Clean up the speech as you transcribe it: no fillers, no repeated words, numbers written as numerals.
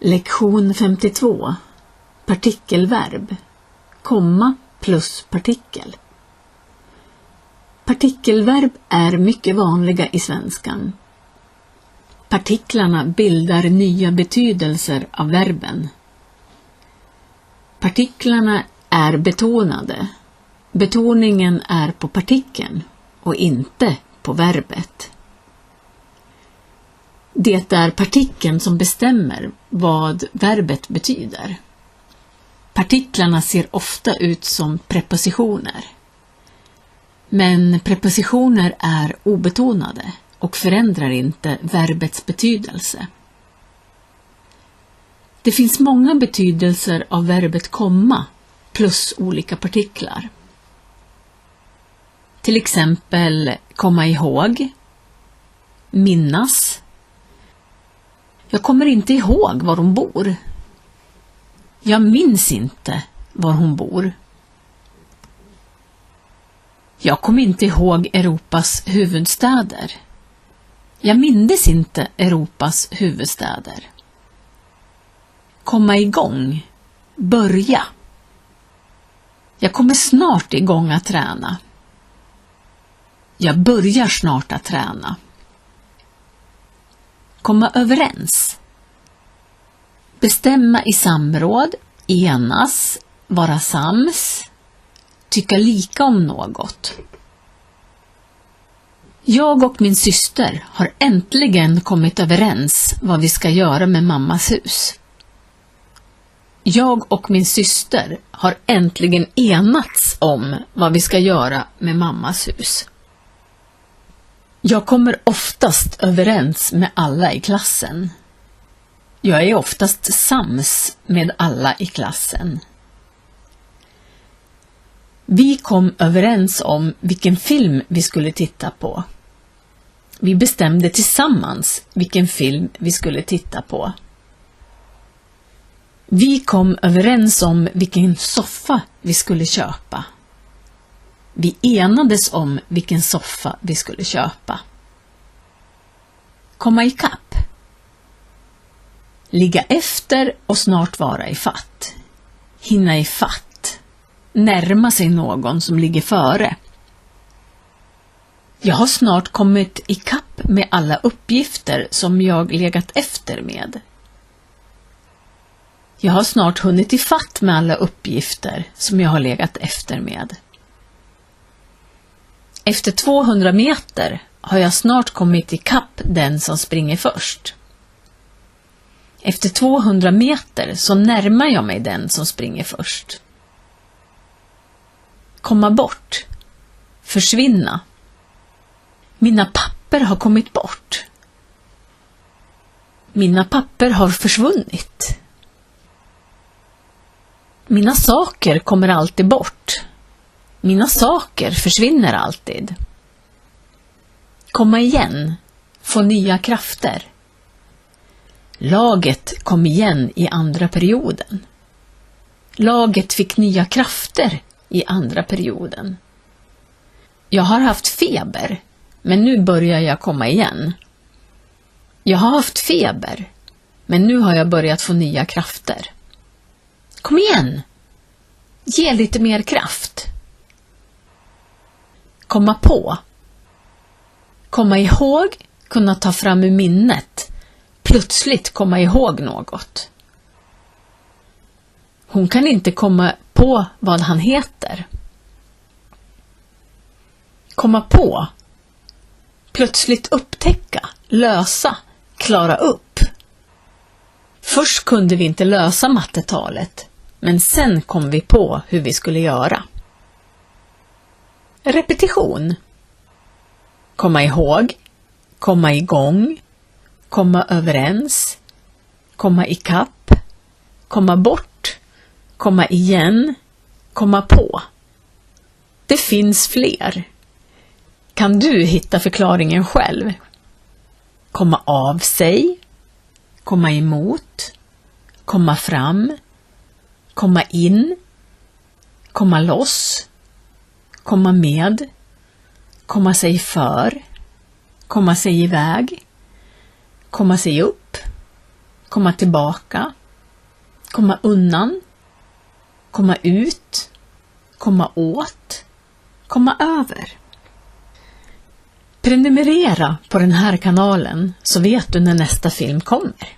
Lektion 52. Partikelverb. Komma plus partikel. Partikelverb är mycket vanliga i svenskan. Partiklarna bildar nya betydelser av verben. Partiklarna är betonade. Betoningen är på partikeln och inte på verbet. Det är partikeln som bestämmer vad verbet betyder. Partiklarna ser ofta ut som prepositioner. Men prepositioner är obetonade och förändrar inte verbets betydelse. Det finns många betydelser av verbet komma plus olika partiklar. Till exempel komma ihåg, minnas. Jag kommer inte ihåg var hon bor. Jag minns inte var hon bor. Jag kom inte ihåg Europas huvudstäder. Jag mindes inte Europas huvudstäder. Komma igång. Börja. Jag kommer snart igång att träna. Jag börjar snart att träna. Komma överens. Bestämma i samråd, enas, vara sams, tycka lika om något. Jag och min syster har äntligen kommit överens vad vi ska göra med mammas hus. Jag och min syster har äntligen enats om vad vi ska göra med mammas hus. Jag kommer oftast överens med alla i klassen. Jag är oftast sams med alla i klassen. Vi kom överens om vilken film vi skulle titta på. Vi bestämde tillsammans vilken film vi skulle titta på. Vi kom överens om vilken soffa vi skulle köpa. Vi enades om vilken soffa vi skulle köpa. Komma ikapp. Ligga efter och snart vara ifatt. Hinna ifatt. Närma sig någon som ligger före. Jag har snart kommit ikapp med alla uppgifter som jag legat efter med. Jag har snart hunnit ifatt med alla uppgifter som jag har legat efter med. Efter 200 meter har jag snart kommit ikapp den som springer först. Efter 200 meter så närmar jag mig den som springer först. Komma bort. Försvinna. Mina papper har kommit bort. Mina papper har försvunnit. Mina saker kommer alltid bort. Mina saker försvinner alltid. Komma igen. Få nya krafter. Laget kom igen i andra perioden. Laget fick nya krafter i andra perioden. Jag har haft feber, men nu börjar jag komma igen. Jag har haft feber, men nu har jag börjat få nya krafter. Kom igen! Ge lite mer kraft. Komma på. Komma ihåg, kunna ta fram ur minnet. Plötsligt komma ihåg något. Hon kan inte komma på vad han heter. Komma på. Plötsligt upptäcka, lösa, klara upp. Först kunde vi inte lösa mattetalet, men sen kom vi på hur vi skulle göra. Repetition. Komma ihåg, komma igång, komma överens, komma ikapp, komma bort, komma igen, komma på. Det finns fler. Kan du hitta förklaringen själv? Komma av sig, komma emot, komma fram, komma in, komma loss, komma med, komma sig för, komma sig iväg, komma sig upp, komma tillbaka, komma undan, komma ut, komma åt, komma över. Prenumerera på den här kanalen så vet du när nästa film kommer.